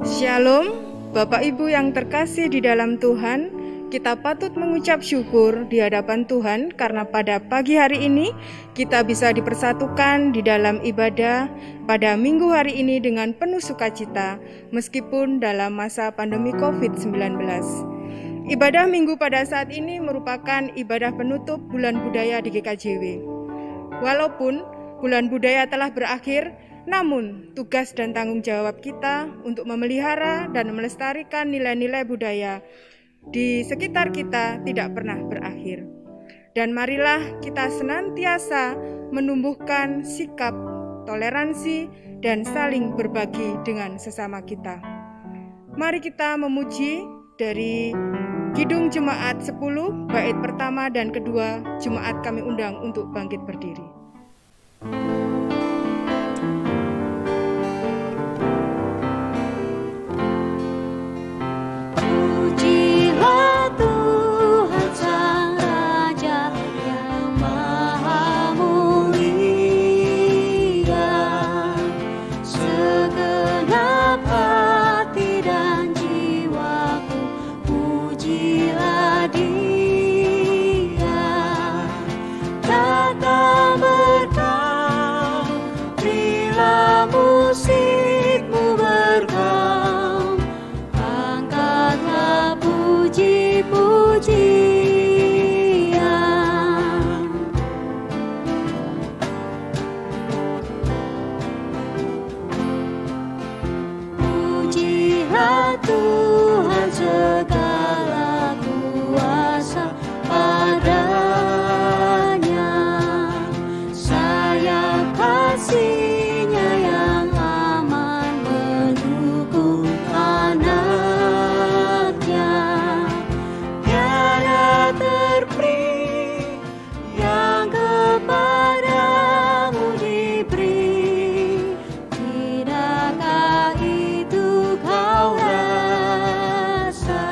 Shalom, Bapak Ibu yang terkasih di dalam Tuhan. Kita patut mengucap syukur di hadapan Tuhan karena pada pagi hari ini kita bisa dipersatukan di dalam ibadah pada minggu hari ini dengan penuh sukacita meskipun dalam masa pandemi COVID-19. Ibadah minggu pada saat ini merupakan ibadah penutup bulan budaya di GKJW. Walaupun bulan budaya telah berakhir, namun tugas dan tanggung jawab kita untuk memelihara dan melestarikan nilai-nilai budaya di sekitar kita tidak pernah berakhir. Dan marilah kita senantiasa menumbuhkan sikap toleransi dan saling berbagi dengan sesama kita. Mari kita memuji dari Kidung Jemaat 10, bait pertama dan kedua. Jemaat kami undang untuk bangkit berdiri. Tuhan segala kuasa padanya, sayap kasih-Nya yang aman mendukung anaknya. Tiada terperi yang kepadamu diberi, tidakkah itu kau rasa?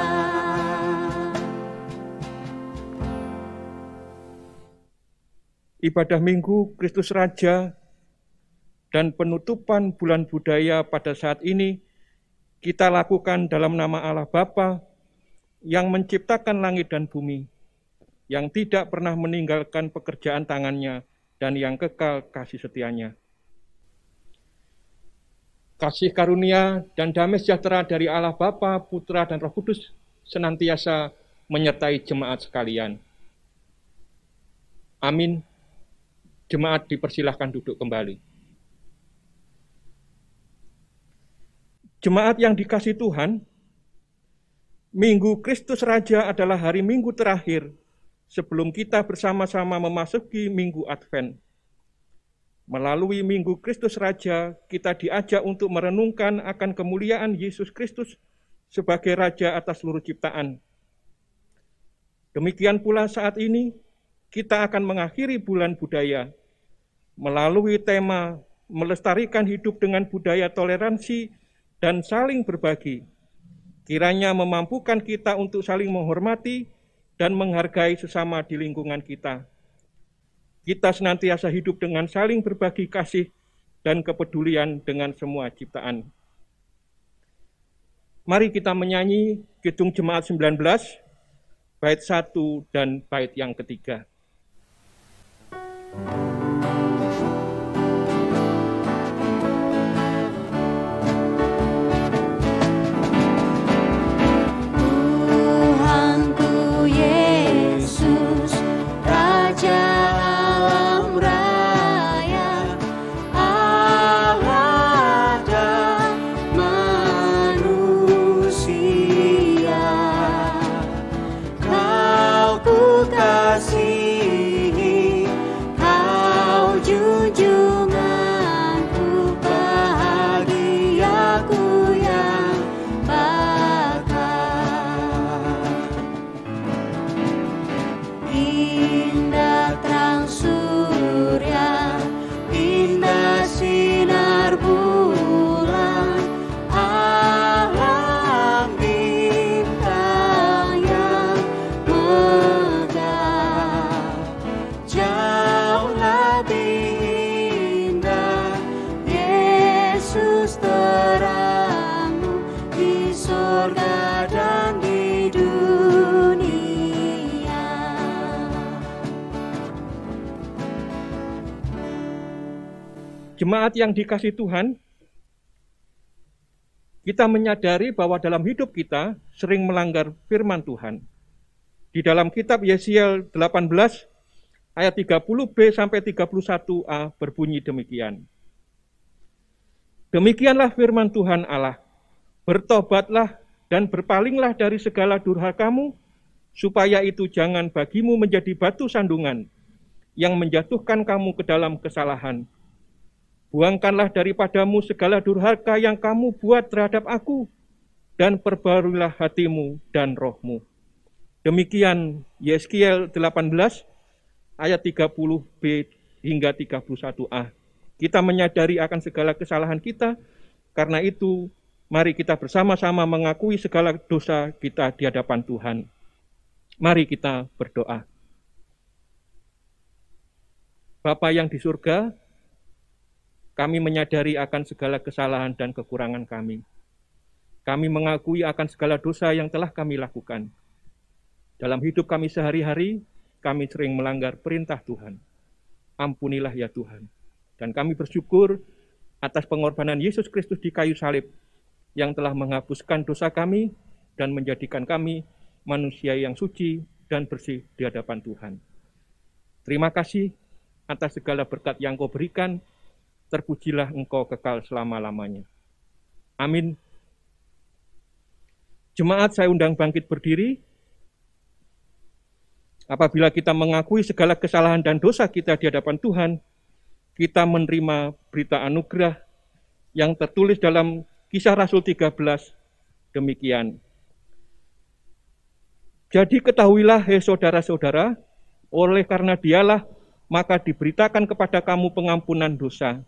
Ibadah Minggu Kristus Raja dan penutupan bulan budaya pada saat ini kita lakukan dalam nama Allah Bapa yang menciptakan langit dan bumi, yang tidak pernah meninggalkan pekerjaan tangannya dan yang kekal kasih setianya. Kasih karunia dan damai sejahtera dari Allah Bapa, Putra, dan Roh Kudus senantiasa menyertai jemaat sekalian. Amin. Jemaat dipersilahkan duduk kembali. Jemaat yang dikasihi Tuhan, Minggu Kristus Raja adalah hari Minggu terakhir sebelum kita bersama-sama memasuki Minggu Advent. Melalui Minggu Kristus Raja, kita diajak untuk merenungkan akan kemuliaan Yesus Kristus sebagai Raja atas seluruh ciptaan. Demikian pula saat ini, kita akan mengakhiri bulan budaya melalui tema melestarikan hidup dengan budaya toleransi dan saling berbagi. Kiranya memampukan kita untuk saling menghormati dan menghargai sesama di lingkungan kita. Kita senantiasa hidup dengan saling berbagi kasih dan kepedulian dengan semua ciptaan. Mari kita menyanyi Kidung Jemaat 19, bait 1 dan bait yang ketiga. Tuhanku Yesus, Raja alam raya, Allah dan manusia, Kau ku kasihi, Kau Jemaat yang dikasihi Tuhan, kita menyadari bahwa dalam hidup kita sering melanggar firman Tuhan. Di dalam kitab Yesiel 18 ayat 30b sampai 31a berbunyi demikian. Demikianlah firman Tuhan Allah, bertobatlah dan berpalinglah dari segala durhakamu, supaya itu jangan bagimu menjadi batu sandungan yang menjatuhkan kamu ke dalam kesalahan. Buangkanlah daripadamu segala durhaka yang kamu buat terhadap aku, dan perbaruilah hatimu dan rohmu. Demikian Yeskiel 18 ayat 30b hingga 31a. Kita menyadari akan segala kesalahan kita, karena itu mari kita bersama-sama mengakui segala dosa kita di hadapan Tuhan. Mari kita berdoa. Bapa yang di surga, kami menyadari akan segala kesalahan dan kekurangan kami. Kami mengakui akan segala dosa yang telah kami lakukan. Dalam hidup kami sehari-hari, kami sering melanggar perintah Tuhan. Ampunilah ya Tuhan. Dan kami bersyukur atas pengorbanan Yesus Kristus di kayu salib yang telah menghapuskan dosa kami dan menjadikan kami manusia yang suci dan bersih di hadapan Tuhan. Terima kasih atas segala berkat yang Kau berikan. Terpujilah Engkau kekal selama-lamanya. Amin. Jemaat, saya undang bangkit berdiri. Apabila kita mengakui segala kesalahan dan dosa kita di hadapan Tuhan, kita menerima berita anugerah yang tertulis dalam Kisah Rasul 13 demikian. Jadi ketahuilah, hai saudara-saudara, oleh karena Dialah maka diberitakan kepada kamu pengampunan dosa.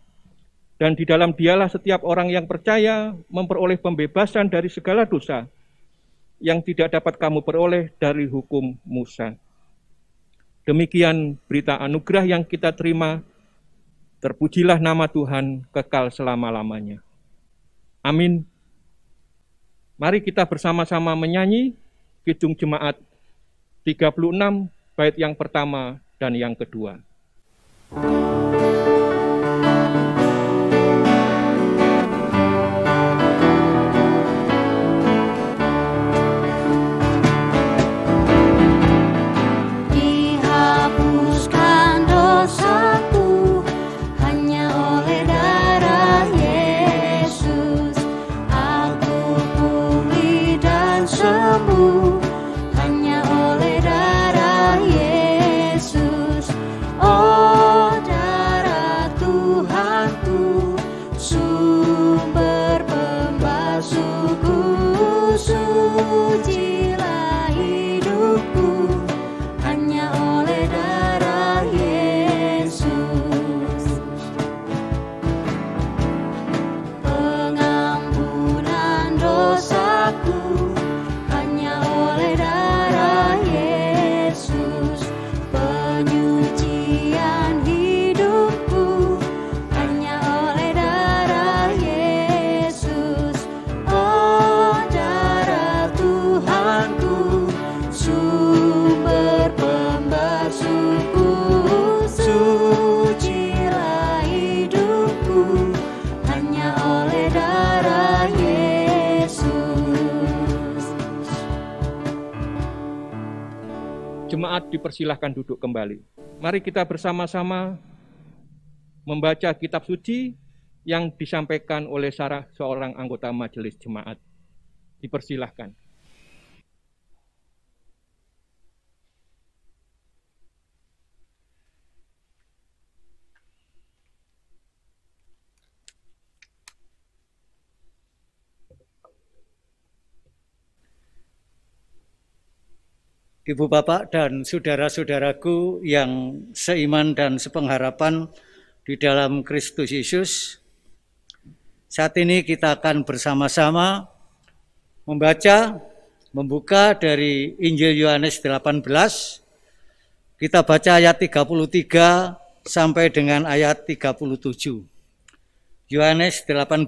Dan di dalam Dialah setiap orang yang percaya memperoleh pembebasan dari segala dosa yang tidak dapat kamu peroleh dari hukum Musa. Demikian berita anugerah yang kita terima. Terpujilah nama Tuhan kekal selama-lamanya. Amin. Mari kita bersama-sama menyanyi Kidung Jemaat 36 bait yang pertama dan yang kedua. Hanya oleh darah Yesus, oh darah Tuhanku, sumber pembasuhku, sucilah hidupku, hanya oleh darah Yesus. Pengampunan dosaku Jemaat dipersilahkan duduk kembali. Mari kita bersama-sama membaca kitab suci yang disampaikan oleh seorang anggota majelis jemaat. Dipersilahkan. Ibu bapak dan saudara-saudaraku yang seiman dan sepengharapan di dalam Kristus Yesus, saat ini kita akan bersama-sama membuka dari Injil Yohanes 18. Kita baca ayat 33 sampai dengan ayat 37. Yohanes 18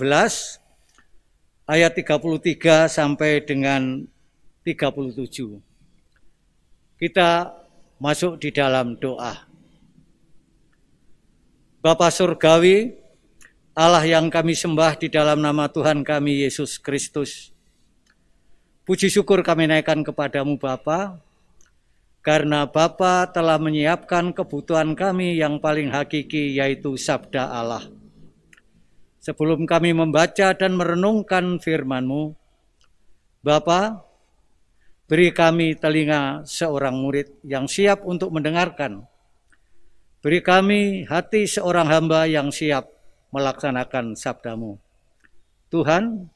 ayat 33 sampai dengan 37. Kita masuk di dalam doa. Bapa Surgawi, Allah yang kami sembah di dalam nama Tuhan kami Yesus Kristus. Puji syukur kami naikkan kepadamu Bapa, karena Bapa telah menyiapkan kebutuhan kami yang paling hakiki, yaitu sabda Allah. Sebelum kami membaca dan merenungkan firman-Mu, Bapa, beri kami telinga seorang murid yang siap untuk mendengarkan. Beri kami hati seorang hamba yang siap melaksanakan sabda-Mu. Tuhan,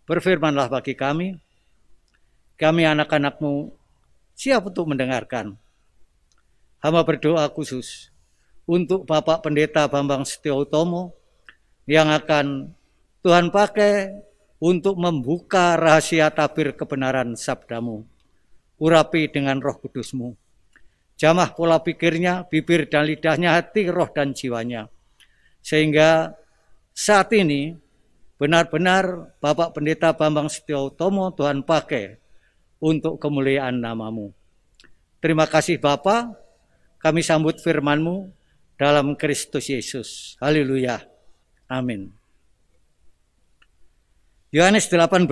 berfirmanlah bagi kami anak-anak-Mu siap untuk mendengarkan. Hamba berdoa khusus untuk Bapak Pendeta Bambang Setiotomo yang akan Tuhan pakai untuk membuka rahasia tabir kebenaran sabda-Mu. Urapi dengan Roh Kudus-Mu. Jamah pola pikirnya, bibir dan lidahnya, hati, roh dan jiwanya. Sehingga saat ini benar-benar Bapak Pendeta Bambang Setiotomo Tuhan pakai untuk kemuliaan nama-Mu. Terima kasih Bapa, kami sambut firman-Mu dalam Kristus Yesus. Haleluya. Amin. Yohanes 18,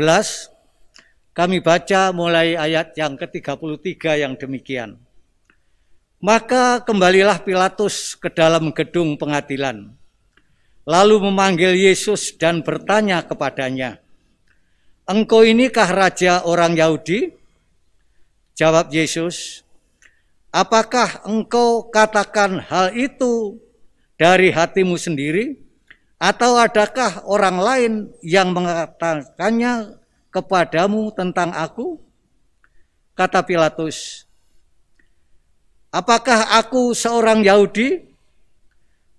kami baca mulai ayat yang ke-33 yang demikian. Maka kembalilah Pilatus ke dalam gedung pengadilan, lalu memanggil Yesus dan bertanya kepadanya, "Engkau inikah raja orang Yahudi?" Jawab Yesus, "Apakah engkau katakan hal itu dari hatimu sendiri, atau adakah orang lain yang mengatakannya kepadamu tentang aku?" Kata Pilatus, "Apakah aku seorang Yahudi?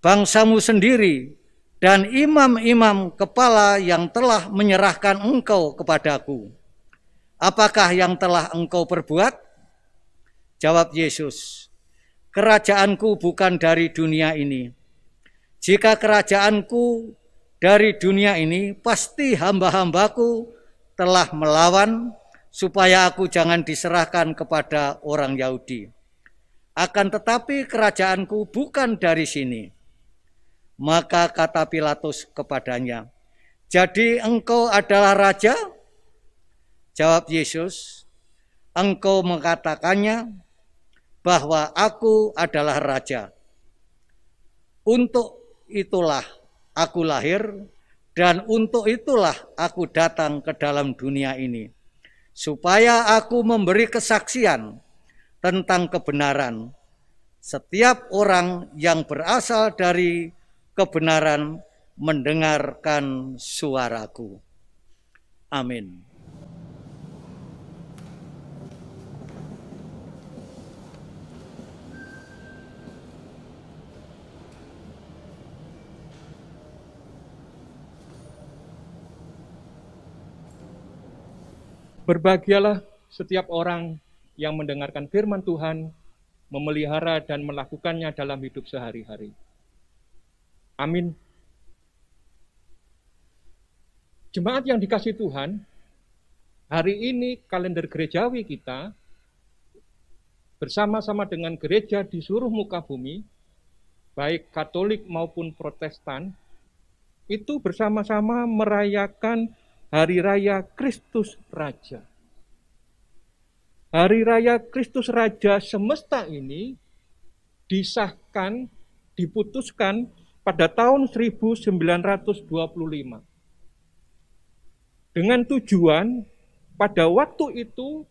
Bangsamu sendiri dan imam-imam kepala yang telah menyerahkan engkau kepadaku. Apakah yang telah engkau perbuat?" Jawab Yesus, "Kerajaanku bukan dari dunia ini. Jika kerajaanku dari dunia ini, pasti hamba-hambaku telah melawan supaya aku jangan diserahkan kepada orang Yahudi. Akan tetapi kerajaanku bukan dari sini." Maka kata Pilatus kepadanya, "Jadi engkau adalah raja?" Jawab Yesus, "Engkau mengatakannya bahwa aku adalah raja. Untuk itulah aku lahir dan untuk itulah aku datang ke dalam dunia ini, supaya aku memberi kesaksian tentang kebenaran. Setiap orang yang berasal dari kebenaran mendengarkan suaraku." Amin. Berbahagialah setiap orang yang mendengarkan firman Tuhan, memelihara dan melakukannya dalam hidup sehari-hari. Amin. Jemaat yang dikasihi Tuhan, hari ini kalender gerejawi kita bersama-sama dengan gereja di seluruh muka bumi, baik Katolik maupun Protestan, itu bersama-sama merayakan Hari Raya Kristus Raja. Hari Raya Kristus Raja semesta ini disahkan, diputuskan pada tahun 1925. Dengan tujuan pada waktu itu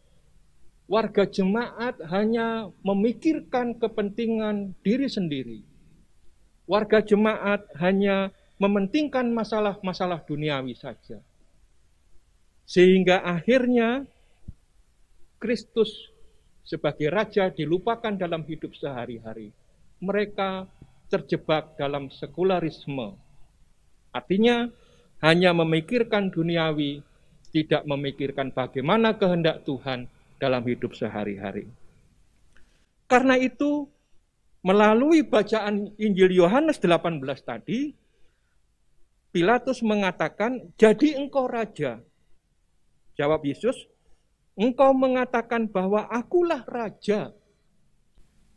warga jemaat hanya memikirkan kepentingan diri sendiri. Warga jemaat hanya mementingkan masalah-masalah duniawi saja. Sehingga akhirnya Kristus sebagai Raja dilupakan dalam hidup sehari-hari. Mereka terjebak dalam sekularisme. Artinya hanya memikirkan duniawi, tidak memikirkan bagaimana kehendak Tuhan dalam hidup sehari-hari. Karena itu, melalui bacaan Injil Yohanes 18 tadi, Pilatus mengatakan, "Jadi engkau raja?" Jawab Yesus, "Engkau mengatakan bahwa akulah raja."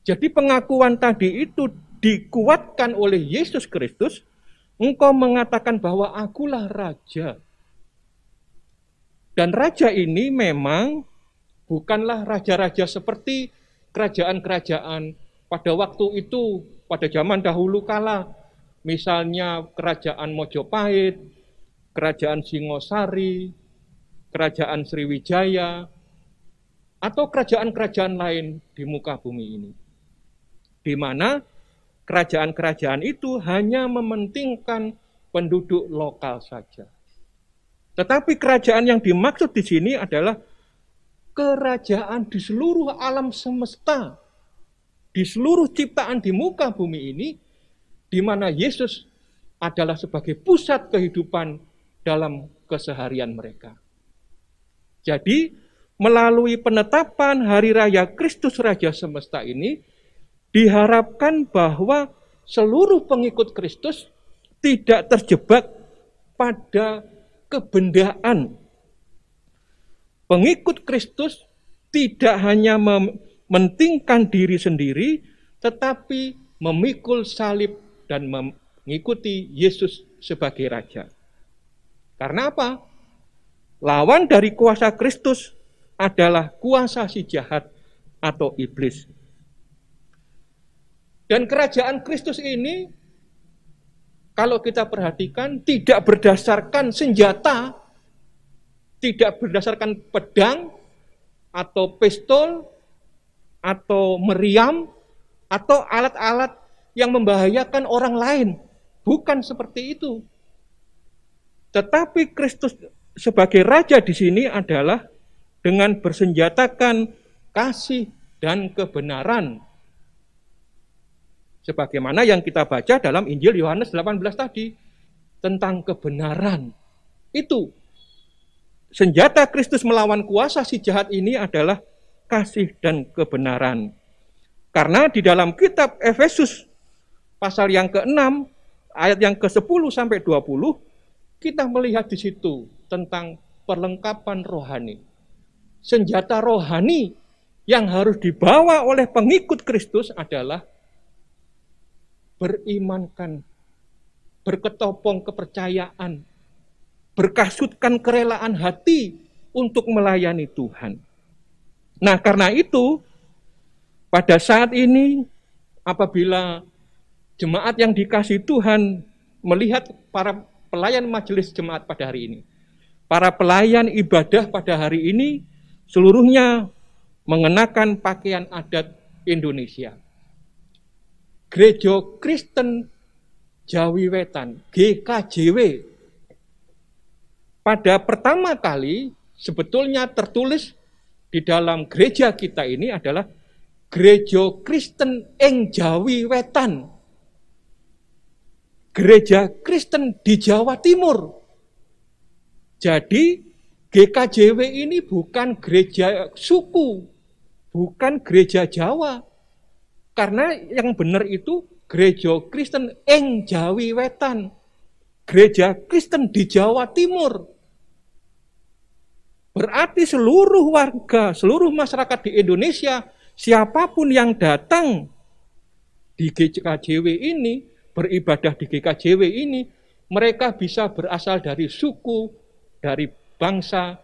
Jadi pengakuan tadi itu dikuatkan oleh Yesus Kristus engkau mengatakan bahwa akulah raja. Dan raja ini memang bukanlah raja-raja seperti kerajaan-kerajaan pada waktu itu, pada zaman dahulu kala. Misalnya kerajaan Mojopahit, kerajaan Singosari, kerajaan Sriwijaya, atau kerajaan-kerajaan lain di muka bumi ini. Di mana kerajaan-kerajaan itu hanya mementingkan penduduk lokal saja. Tetapi kerajaan yang dimaksud di sini adalah kerajaan di seluruh alam semesta, di seluruh ciptaan di muka bumi ini, di mana Yesus adalah sebagai pusat kehidupan dalam keseharian mereka. Jadi, melalui penetapan Hari Raya Kristus Raja Semesta ini, diharapkan bahwa seluruh pengikut Kristus tidak terjebak pada kebendaan. Pengikut Kristus tidak hanya mementingkan diri sendiri, tetapi memikul salib dan mengikuti Yesus sebagai Raja. Karena apa? Lawan dari kuasa Kristus adalah kuasa si jahat atau iblis. Dan kerajaan Kristus ini, kalau kita perhatikan, tidak berdasarkan senjata, tidak berdasarkan pedang, atau pistol, atau meriam, atau alat-alat yang membahayakan orang lain. Bukan seperti itu. Tetapi Kristus sebagai Raja di sini adalah dengan bersenjatakan kasih dan kebenaran. Sebagaimana yang kita baca dalam Injil Yohanes 18 tadi, tentang kebenaran. Itu, senjata Kristus melawan kuasa si jahat ini adalah kasih dan kebenaran. Karena di dalam kitab Efesus, pasal yang ke-6, ayat yang ke-10 sampai 20, kita melihat di situ tentang perlengkapan rohani. Senjata rohani yang harus dibawa oleh pengikut Kristus adalah berimankan, berketopong kepercayaan, berkasutkan kerelaan hati untuk melayani Tuhan. Nah, karena itu, pada saat ini, apabila jemaat yang dikasihi Tuhan melihat para pelayan majelis jemaat pada hari ini, para pelayan ibadah pada hari ini, seluruhnya mengenakan pakaian adat Indonesia. Gereja Kristen Jawi Wetan, GKJW, pada pertama kali sebetulnya tertulis di dalam gereja kita ini adalah Gereja Kristen ing Jawi Wetan, Gereja Kristen di Jawa Timur. Jadi GKJW ini bukan gereja suku, bukan gereja Jawa. Karena yang benar itu Gereja Kristen ing Jawi Wetan, Gereja Kristen di Jawa Timur. Berarti seluruh warga, seluruh masyarakat di Indonesia, siapapun yang datang di GKJW ini, beribadah di GKJW ini, mereka bisa berasal dari suku, dari bangsa,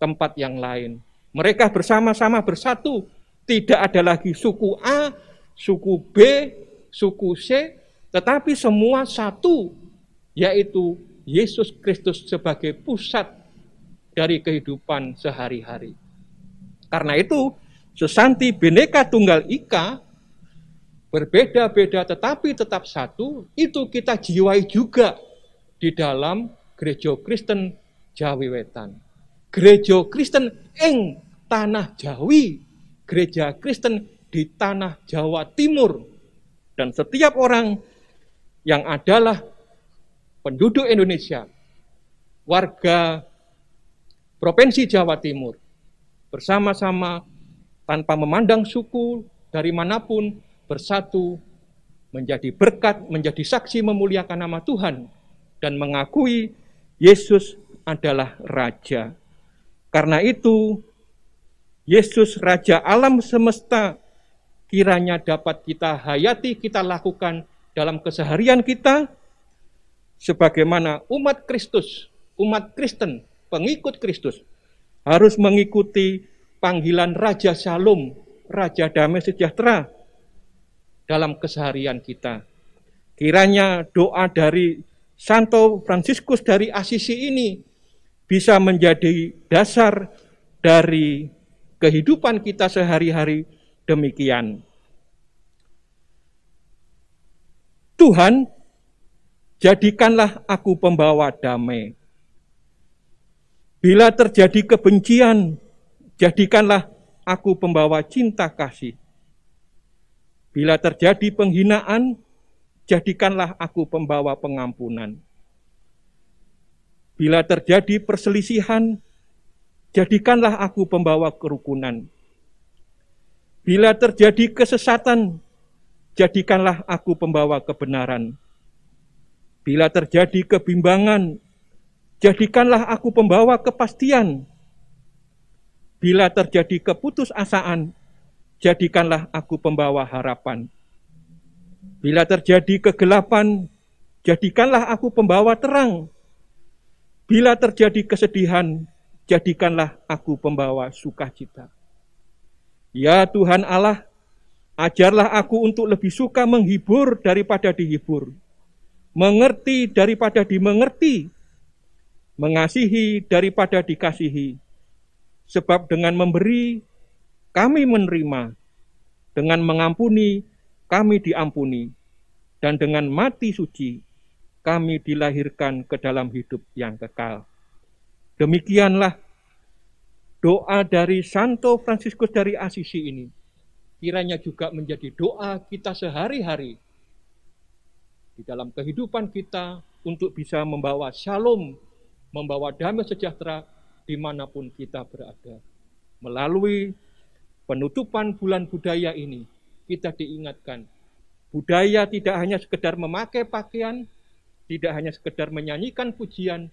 tempat yang lain. Mereka bersama-sama bersatu, tidak ada lagi suku A, suku B, suku C, tetapi semua satu, yaitu Yesus Kristus sebagai pusat dari kehidupan sehari-hari. Karena itu, sesanti Bhinneka Tunggal Ika, berbeda-beda tetapi tetap satu, itu kita jiwai juga di dalam Gereja Kristen Jawi Wetan. Gereja Kristen ing Tanah Jawi, Gereja Kristen di Tanah Jawa Timur. Dan setiap orang yang adalah penduduk Indonesia, warga Provinsi Jawa Timur, bersama-sama tanpa memandang suku dari manapun, bersatu menjadi berkat, menjadi saksi memuliakan nama Tuhan, dan mengakui Yesus adalah Raja. Karena itu, Yesus Raja alam semesta kiranya dapat kita hayati, kita lakukan dalam keseharian kita, sebagaimana umat Kristus, umat Kristen, pengikut Kristus, harus mengikuti panggilan Raja Shalom, Raja Damai Sejahtera dalam keseharian kita. Kiranya doa dari Santo Fransiskus dari Assisi ini bisa menjadi dasar dari kehidupan kita sehari-hari demikian. Tuhan, jadikanlah aku pembawa damai. Bila terjadi kebencian, jadikanlah aku pembawa cinta kasih. Bila terjadi penghinaan, jadikanlah aku pembawa pengampunan. Bila terjadi perselisihan, jadikanlah aku pembawa kerukunan. Bila terjadi kesesatan, jadikanlah aku pembawa kebenaran. Bila terjadi kebimbangan, jadikanlah aku pembawa kepastian. Bila terjadi keputusasaan, jadikanlah aku pembawa harapan. Bila terjadi kegelapan, jadikanlah aku pembawa terang. Bila terjadi kesedihan, jadikanlah aku pembawa sukacita. Ya Tuhan Allah, ajarlah aku untuk lebih suka menghibur daripada dihibur, mengerti daripada dimengerti, mengasihi daripada dikasihi. Sebab dengan memberi, kami menerima, dengan mengampuni, kami diampuni, dan dengan mati suci, kami dilahirkan ke dalam hidup yang kekal. Demikianlah doa dari Santo Fransiskus dari Assisi ini. Kiranya juga menjadi doa kita sehari-hari di dalam kehidupan kita untuk bisa membawa shalom, membawa damai sejahtera dimanapun kita berada. Melalui penutupan bulan budaya ini, kita diingatkan, budaya tidak hanya sekedar memakai pakaian, tidak hanya sekedar menyanyikan pujian,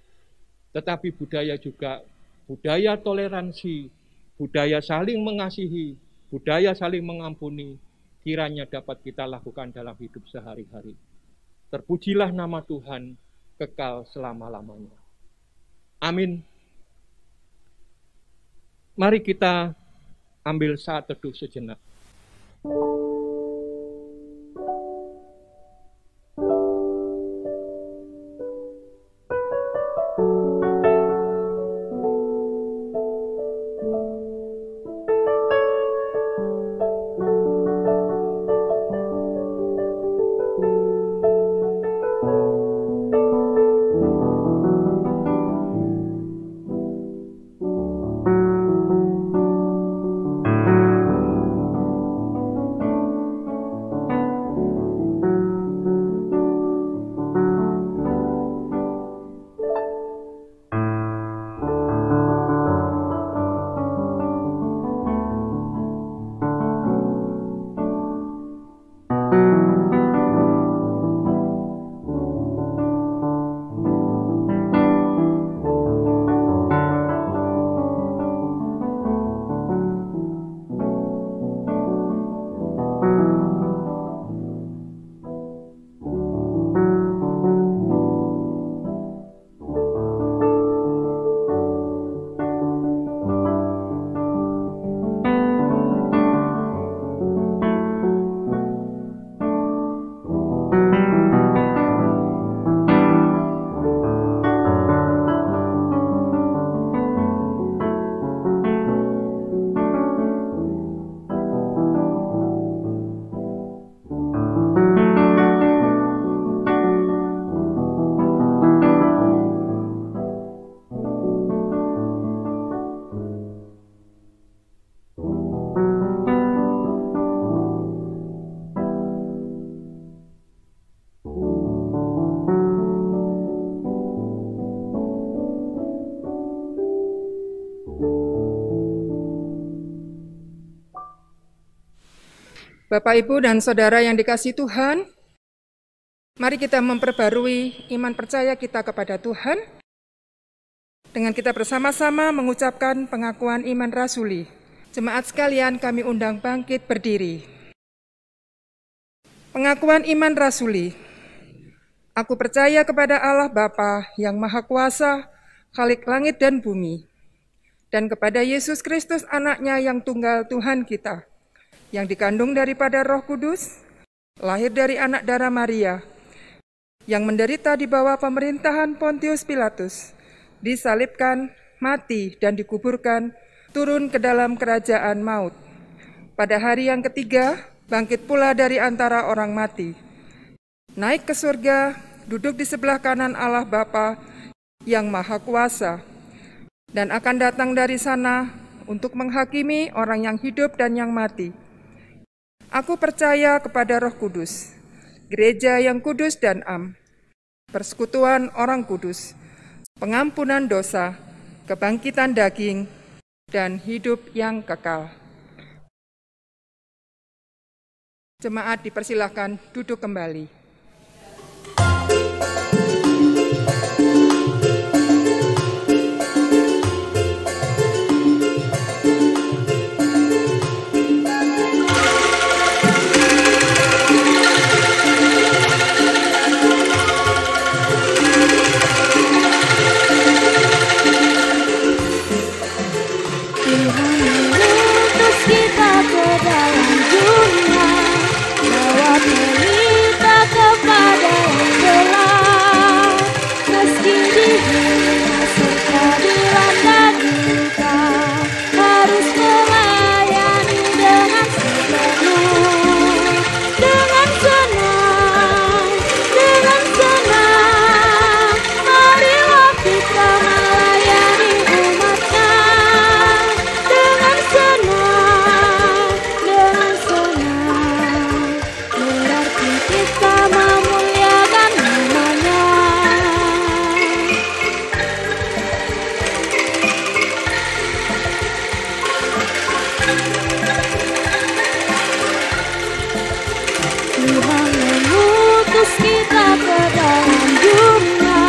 tetapi budaya juga budaya toleransi, budaya saling mengasihi, budaya saling mengampuni, kiranya dapat kita lakukan dalam hidup sehari-hari. Terpujilah nama Tuhan, kekal selama-lamanya. Amin. Mari kita ambil saat teduh sejenak. Bapak, Ibu, dan Saudara yang dikasihi Tuhan, mari kita memperbarui iman percaya kita kepada Tuhan dengan kita bersama-sama mengucapkan pengakuan iman rasuli. Jemaat sekalian, kami undang bangkit berdiri. Pengakuan iman rasuli. Aku percaya kepada Allah Bapa yang Maha Kuasa, Khalik langit dan bumi, dan kepada Yesus Kristus anaknya yang tunggal Tuhan kita, yang dikandung daripada Roh Kudus, lahir dari anak darah Maria, yang menderita di bawah pemerintahan Pontius Pilatus, disalibkan, mati, dan dikuburkan, turun ke dalam kerajaan maut. Pada hari yang ketiga, bangkit pula dari antara orang mati, naik ke surga, duduk di sebelah kanan Allah Bapa yang Maha Kuasa, dan akan datang dari sana untuk menghakimi orang yang hidup dan yang mati. Aku percaya kepada Roh Kudus, gereja yang kudus dan am, persekutuan orang kudus, pengampunan dosa, kebangkitan daging, dan hidup yang kekal. Jemaat dipersilakan duduk kembali. Kita ke dalam dunia, bawa pelita kepada yang gelap. Meski dihina serta dilanda duka, harus melayani dengan sepenuh, dengan senang, dengan senang. Marilah kita melayani umat-Nya dengan senang, dengan senang. Berarti kita memuliakan nama-Nya. Tuhan mengutus kita ke dalam dunia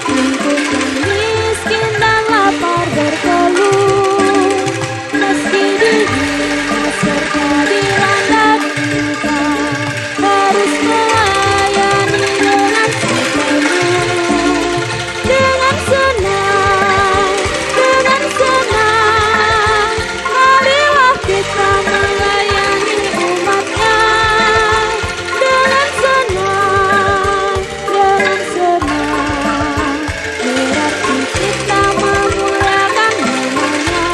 untuk yang miskin dan lapar berkeluh. Meski dihina serta dilanda duka, harus melayani dengan sepenuh, dengan senang, dengan senang. Marilah kita melayani umat-Nya dengan senang, dengan senang. Berarti kita memuliakan nama-Nya.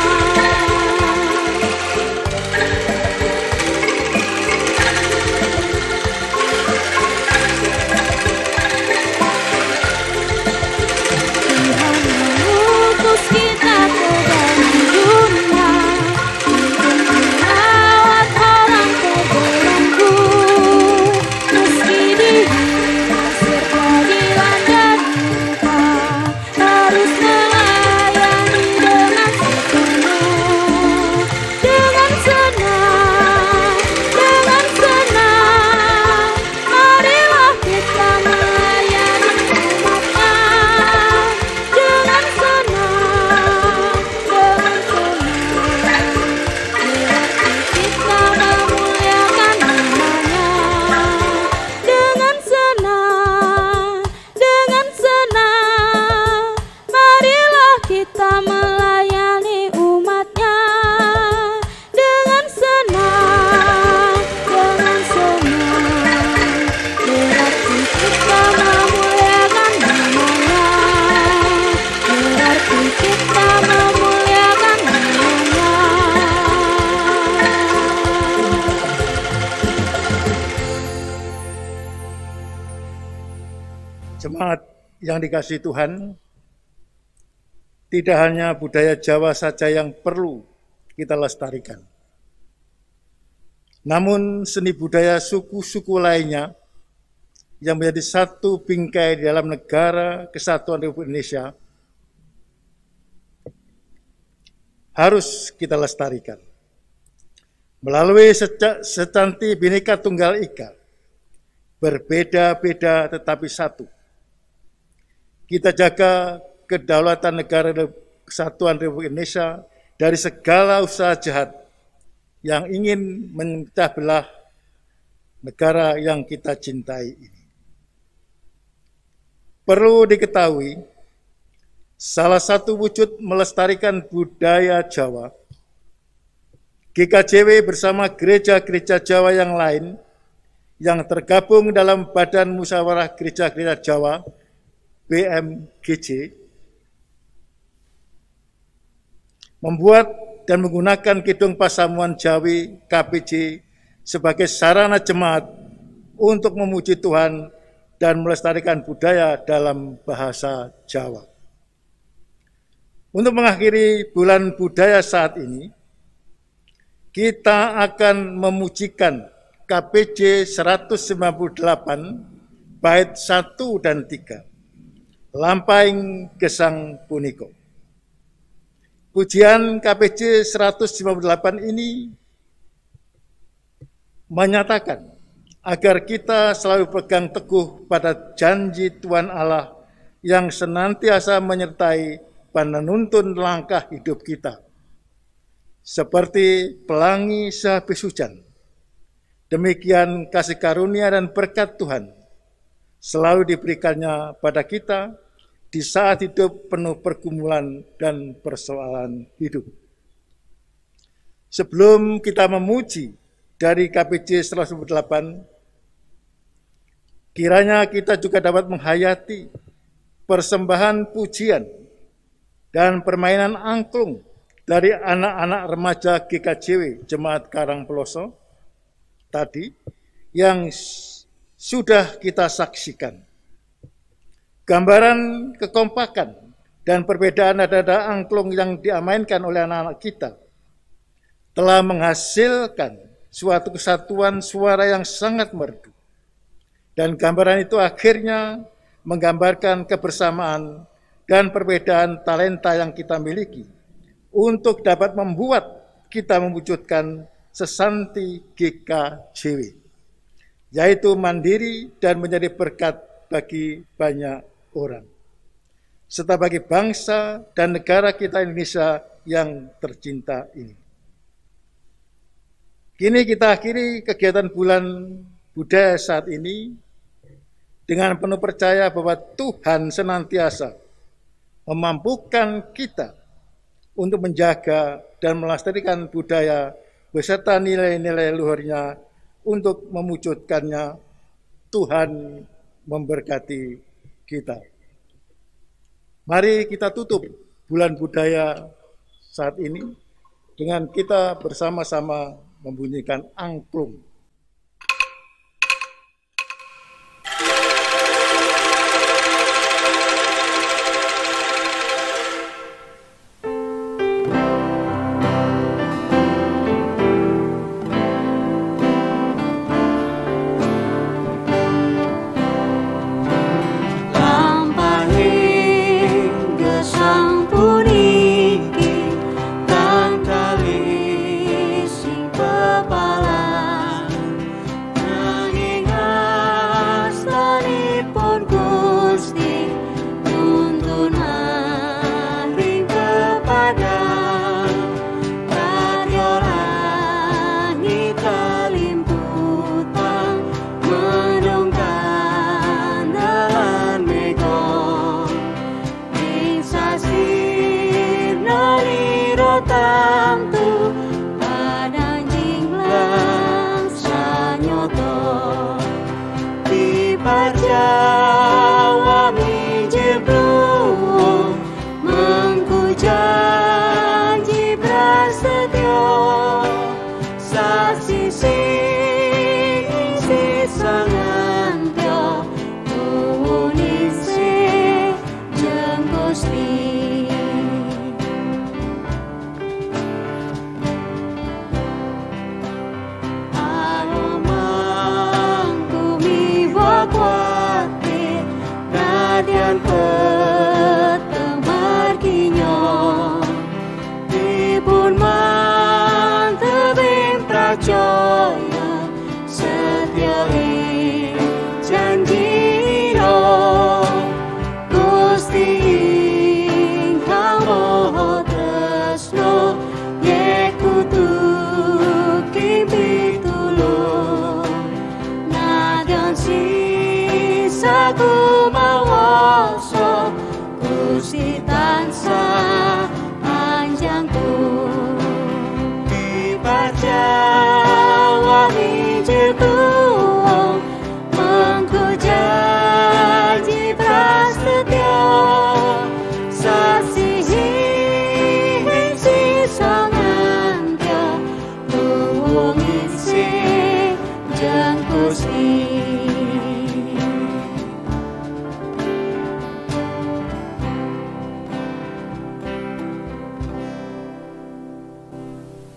Tuhan mengutus kita ke dalam dunia untuk merawat orang terbelenggu. Meski dihina serta dilanda duka, harus melayani dengan sepenuh, dengan senang, dengan senang. Marilah kita melayani umat-Nya dengan senang, dengan senang. Berarti kita memuliakan nama-Nya dengan senang, dengan senang. Marilah kita melayani umat-Nya dengan senang, dengan senang. Berarti kita memuliakan nama-Nya. Berarti kita memuliakan nama-Nya. Jemaat yang dikasihi Tuhan, tidak hanya budaya Jawa saja yang perlu kita lestarikan. Namun seni budaya suku-suku lainnya yang menjadi satu bingkai di dalam negara kesatuan Republik Indonesia harus kita lestarikan. Melalui secanti Bhinneka Tunggal Ika, berbeda-beda tetapi satu. Kita jaga kedaulatan negara kesatuan Republik Indonesia dari segala usaha jahat yang ingin memecah belah negara yang kita cintai ini. Perlu diketahui, salah satu wujud melestarikan budaya Jawa, GKJW bersama gereja-gereja Jawa yang lain yang tergabung dalam Badan Musyawarah Gereja-Gereja Jawa, BMGJ, membuat dan menggunakan Kidung Pasamuan Jawi KPJ sebagai sarana jemaat untuk memuji Tuhan dan melestarikan budaya dalam bahasa Jawa. Untuk mengakhiri bulan budaya saat ini, kita akan memujikan KPJ 198 bait 1 dan 3, Lampaing Gesang Puniko. Pujian KPJ 198 ini menyatakan agar kita selalu pegang teguh pada janji Tuhan Allah yang senantiasa menyertai dan menuntun langkah hidup kita. Seperti pelangi sehabis hujan, demikian kasih karunia dan berkat Tuhan selalu diberikannya pada kita di saat hidup penuh pergumulan dan persoalan hidup. Sebelum kita memuji dari KPJ 198, kiranya kita juga dapat menghayati persembahan pujian dan permainan angklung dari anak-anak remaja GKJW Jemaat Karang Peloso tadi yang sudah kita saksikan. Gambaran kekompakan dan perbedaan nada-nada angklung yang diamainkan oleh anak-anak kita telah menghasilkan suatu kesatuan suara yang sangat merdu. Dan gambaran itu akhirnya menggambarkan kebersamaan dan perbedaan talenta yang kita miliki untuk dapat membuat kita mewujudkan sesanti GKJW, yaitu mandiri dan menjadi berkat bagi banyak orang, serta bagi bangsa dan negara kita Indonesia yang tercinta ini. Kini kita akhiri kegiatan bulan budaya saat ini dengan penuh percaya bahwa Tuhan senantiasa memampukan kita untuk menjaga dan melestarikan budaya beserta nilai-nilai luhurnya untuk mewujudkannya. Tuhan memberkati kita. Mari kita tutup bulan budaya saat ini dengan kita bersama-sama membunyikan angklung.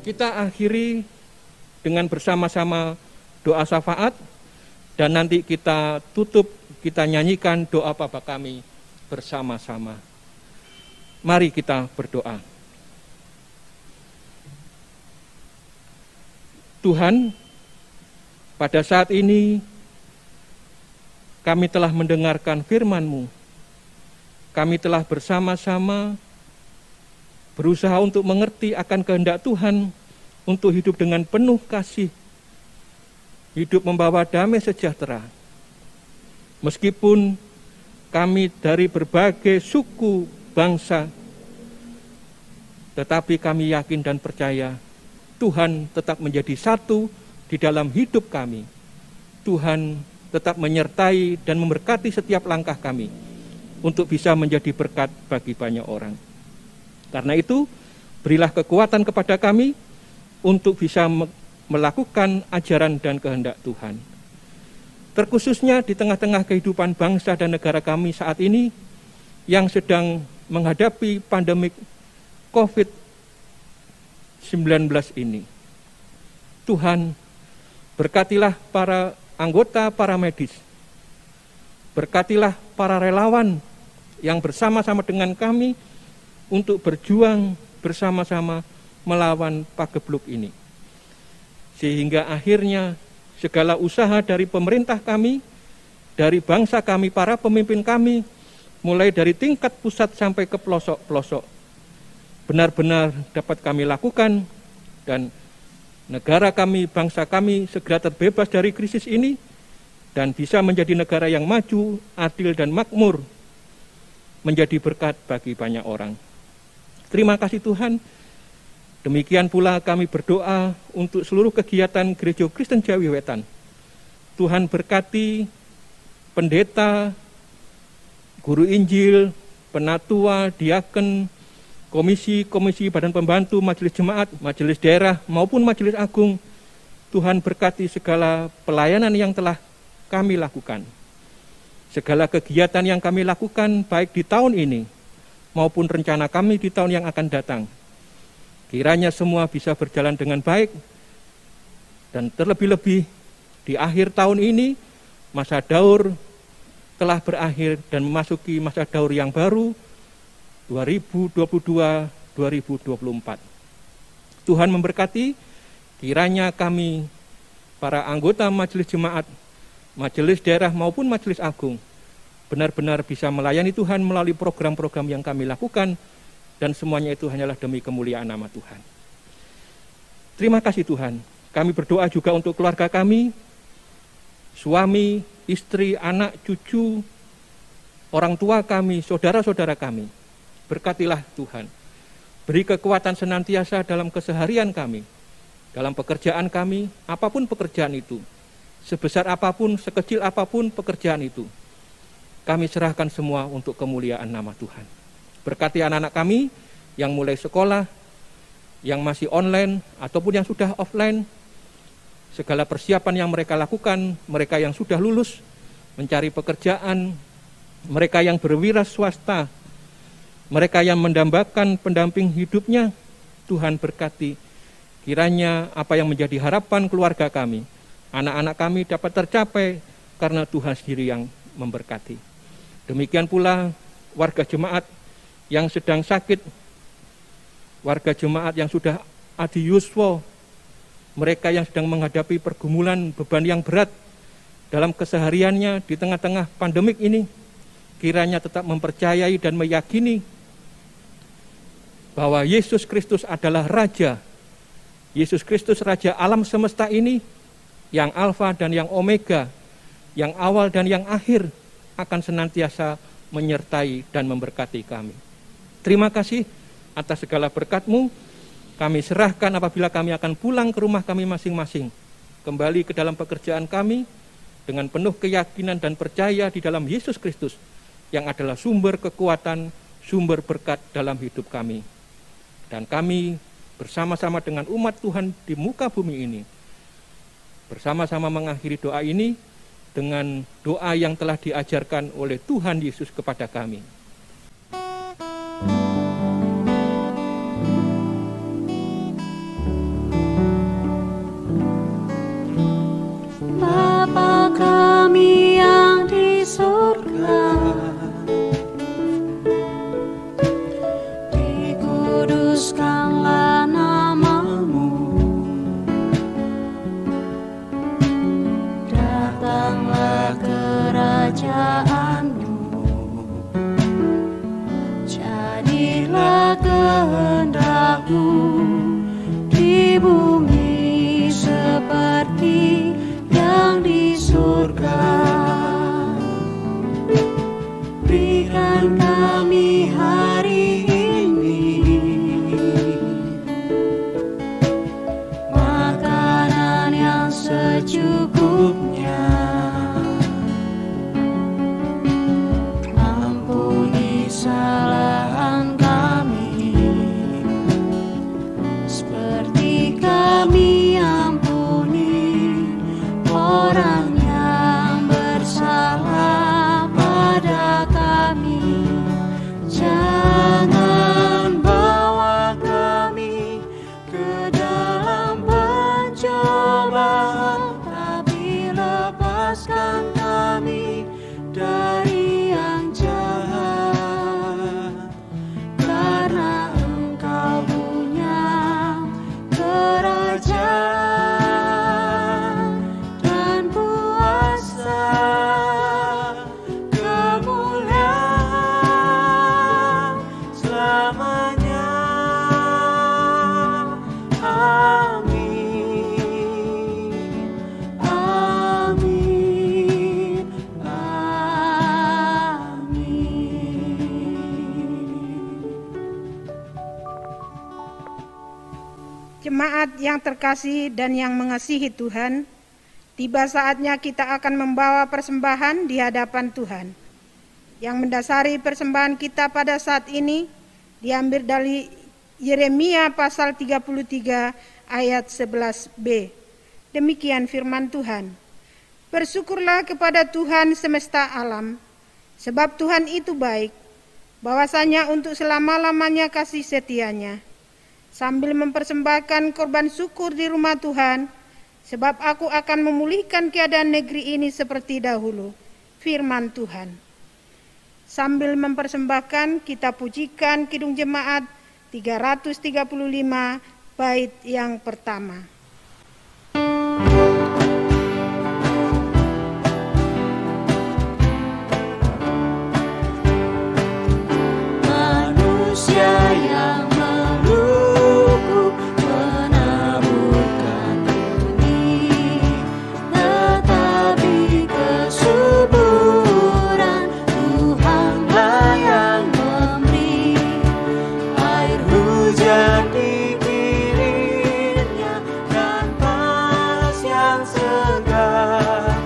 kita akhiri dengan bersama-sama doa syafaat, dan nanti kita tutup, kita nyanyikan doa Bapa kami bersama-sama. Mari kita berdoa. Tuhan, pada saat ini kami telah mendengarkan firman-Mu. Kami telah bersama-sama berusaha untuk mengerti akan kehendak Tuhan, untuk hidup dengan penuh kasih, hidup membawa damai sejahtera. Meskipun kami dari berbagai suku, bangsa, tetapi kami yakin dan percaya Tuhan tetap menjadi satu di dalam hidup kami. Tuhan tetap menyertai dan memberkati setiap langkah kami untuk bisa menjadi berkat bagi banyak orang. Karena itu, berilah kekuatan kepada kami untuk bisa melakukan ajaran dan kehendak Tuhan. Terkhususnya di tengah-tengah kehidupan bangsa dan negara kami saat ini yang sedang menghadapi pandemik COVID-19 ini. Tuhan, berkatilah para anggota, para medis. Berkatilah para relawan yang bersama-sama dengan kami untuk berjuang bersama-sama melawan pagebluk ini. Sehingga akhirnya segala usaha dari pemerintah kami, dari bangsa kami, para pemimpin kami, mulai dari tingkat pusat sampai ke pelosok-pelosok, benar-benar dapat kami lakukan, dan negara kami, bangsa kami segera terbebas dari krisis ini, dan bisa menjadi negara yang maju, adil dan makmur, menjadi berkat bagi banyak orang. Terima kasih Tuhan. Demikian pula kami berdoa untuk seluruh kegiatan Gereja Kristen Jawi Wetan. Tuhan berkati pendeta, guru Injil, penatua, diaken, komisi badan pembantu, majelis jemaat, majelis daerah maupun majelis agung. Tuhan berkati segala pelayanan yang telah kami lakukan. Segala kegiatan yang kami lakukan baik di tahun ini maupun rencana kami di tahun yang akan datang. Kiranya semua bisa berjalan dengan baik, dan terlebih-lebih di akhir tahun ini masa daur telah berakhir dan memasuki masa daur yang baru 2022-2024. Tuhan memberkati, kiranya kami para anggota majelis jemaat, majelis daerah maupun majelis agung benar-benar bisa melayani Tuhan melalui program-program yang kami lakukan, dan semuanya itu hanyalah demi kemuliaan nama Tuhan. Terima kasih Tuhan. Kami berdoa juga untuk keluarga kami, suami, istri, anak, cucu, orang tua kami, saudara-saudara kami. Berkatilah Tuhan. Beri kekuatan senantiasa dalam keseharian kami, dalam pekerjaan kami, apapun pekerjaan itu. Sebesar apapun, sekecil apapun pekerjaan itu. Kami serahkan semua untuk kemuliaan nama Tuhan. Berkati anak-anak kami yang mulai sekolah, yang masih online, ataupun yang sudah offline. Segala persiapan yang mereka lakukan, mereka yang sudah lulus, mencari pekerjaan, mereka yang berwira swasta, mereka yang mendambakan pendamping hidupnya, Tuhan berkati. Kiranya apa yang menjadi harapan keluarga kami, anak-anak kami dapat tercapai karena Tuhan sendiri yang memberkati. Demikian pula warga jemaat yang sedang sakit, warga jemaat yang sudah adiuswo, mereka yang sedang menghadapi pergumulan beban yang berat dalam kesehariannya di tengah-tengah pandemik ini, kiranya tetap mempercayai dan meyakini bahwa Yesus Kristus adalah Raja. Yesus Kristus Raja alam semesta ini, yang Alfa dan yang Omega, yang awal dan yang akhir, akan senantiasa menyertai dan memberkati kami. Terima kasih atas segala berkat-Mu. Kami serahkan apabila kami akan pulang ke rumah kami masing-masing, kembali ke dalam pekerjaan kami dengan penuh keyakinan dan percaya di dalam Yesus Kristus yang adalah sumber kekuatan, sumber berkat dalam hidup kami. Dan kami bersama-sama dengan umat Tuhan di muka bumi ini, bersama-sama mengakhiri doa ini dengan doa yang telah diajarkan oleh Tuhan Yesus kepada kami. Jemaat yang terkasih dan yang mengasihi Tuhan, tiba saatnya kita akan membawa persembahan di hadapan Tuhan. Yang mendasari persembahan kita pada saat ini diambil dari Yeremia pasal 33 ayat 11b. Demikian firman Tuhan. Bersyukurlah kepada Tuhan semesta alam, sebab Tuhan itu baik, bahwasanya untuk selama-lamanya kasih setianya. Sambil mempersembahkan korban syukur di rumah Tuhan, sebab aku akan memulihkan keadaan negeri ini seperti dahulu. Firman Tuhan. Sambil mempersembahkan, kita pujikan Kidung Jemaat 335 bait yang pertama. Manusia yang melukuk menaburkan benih, tetapi kesuburan Tuhanlah yang memberi. Air hujan dikirimnya dan panas yang segar,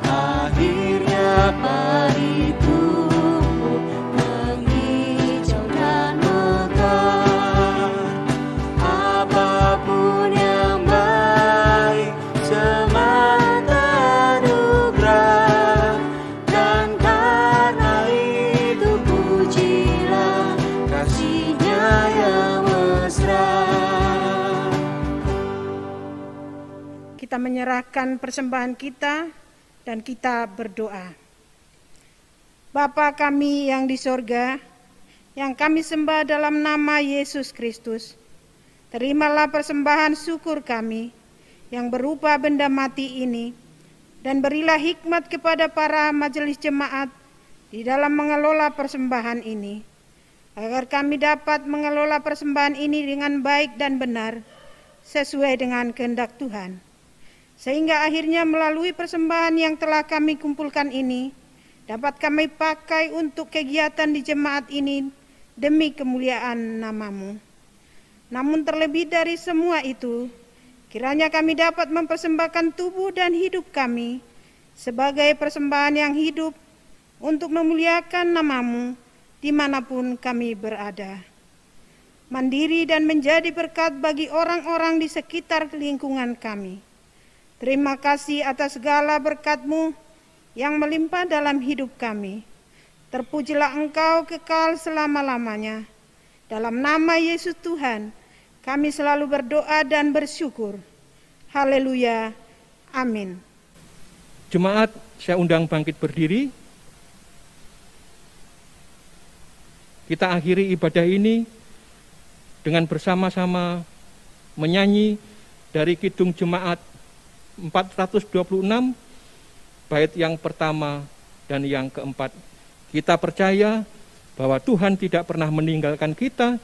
akhirnya padi tumbuh menghijau dan mekar. Apapun yang baik semata anugerah, dan karena itu pujilah kasih-Nya yang mesra. Kita menyerahkan persembahan kita dan kita berdoa. Bapa kami yang di sorga, yang kami sembah dalam nama Yesus Kristus, terimalah persembahan syukur kami yang berupa benda mati ini, dan berilah hikmat kepada para majelis jemaat di dalam mengelola persembahan ini, agar kami dapat mengelola persembahan ini dengan baik dan benar, sesuai dengan kehendak Tuhan. Sehingga akhirnya melalui persembahan yang telah kami kumpulkan ini, dapat kami pakai untuk kegiatan di jemaat ini demi kemuliaan nama-Mu. Namun terlebih dari semua itu, kiranya kami dapat mempersembahkan tubuh dan hidup kami sebagai persembahan yang hidup untuk memuliakan nama-Mu dimanapun kami berada. Mandiri dan menjadi berkat bagi orang-orang di sekitar lingkungan kami. Terima kasih atas segala berkat-Mu yang melimpah dalam hidup kami. Terpujilah Engkau kekal selama-lamanya. Dalam nama Yesus Tuhan, kami selalu berdoa dan bersyukur. Haleluya. Amin. Jemaat, saya undang bangkit berdiri. Kita akhiri ibadah ini dengan bersama-sama menyanyi dari Kidung Jemaat 426, bait yang pertama dan yang keempat. Kita percaya bahwa Tuhan tidak pernah meninggalkan kita,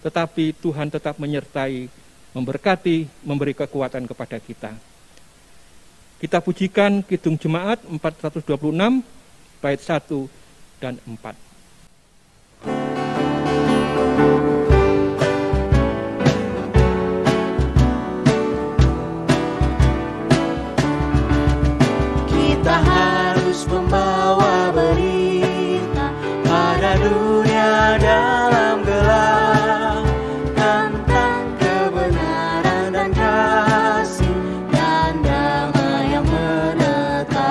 tetapi Tuhan tetap menyertai, memberkati, memberi kekuatan kepada kita. Kita pujikan Kidung Jemaat 426, bait 1 dan 4. Kita harus membawa berita pada dunia dalam gelap, tentang kebenaran dan kasih dan damai yang menetap,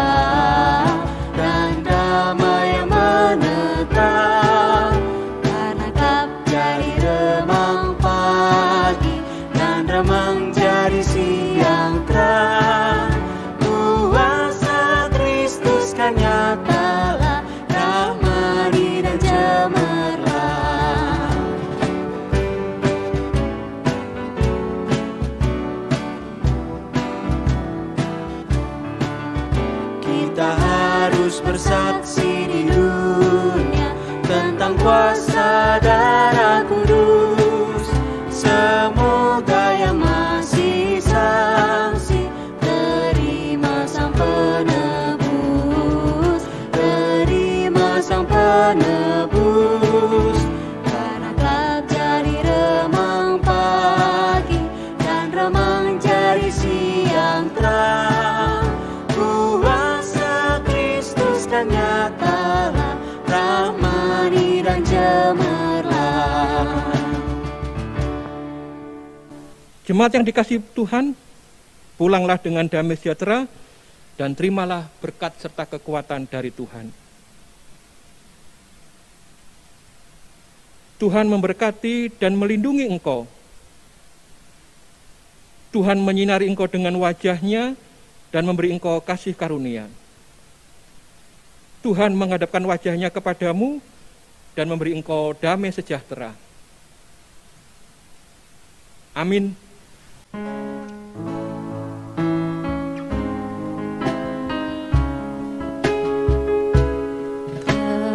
dan damai yang menetap. Karena kap jadi remang pagi dan remang jadi siang terang, kan nyatalah, rahmani dan cemerlang. Kita harus bersaksi di dunia tentang kuasa darah kudus. Semoga yang masih saksi terima sang penebus, terima sang penebus. Karena telah jadi remang pagi Jemaat yang dikasihi Tuhan, pulanglah dengan damai sejahtera dan terimalah berkat serta kekuatan dari Tuhan. Tuhan memberkati dan melindungi engkau. Tuhan menyinari engkau dengan wajah-Nya dan memberi engkau kasih karunia. Tuhan menghadapkan wajah-Nya kepadamu dan memberi engkau damai sejahtera. Amin.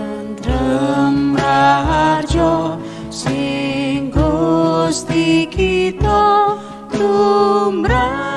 Tentrem raharjo sing Gusti kita tumrap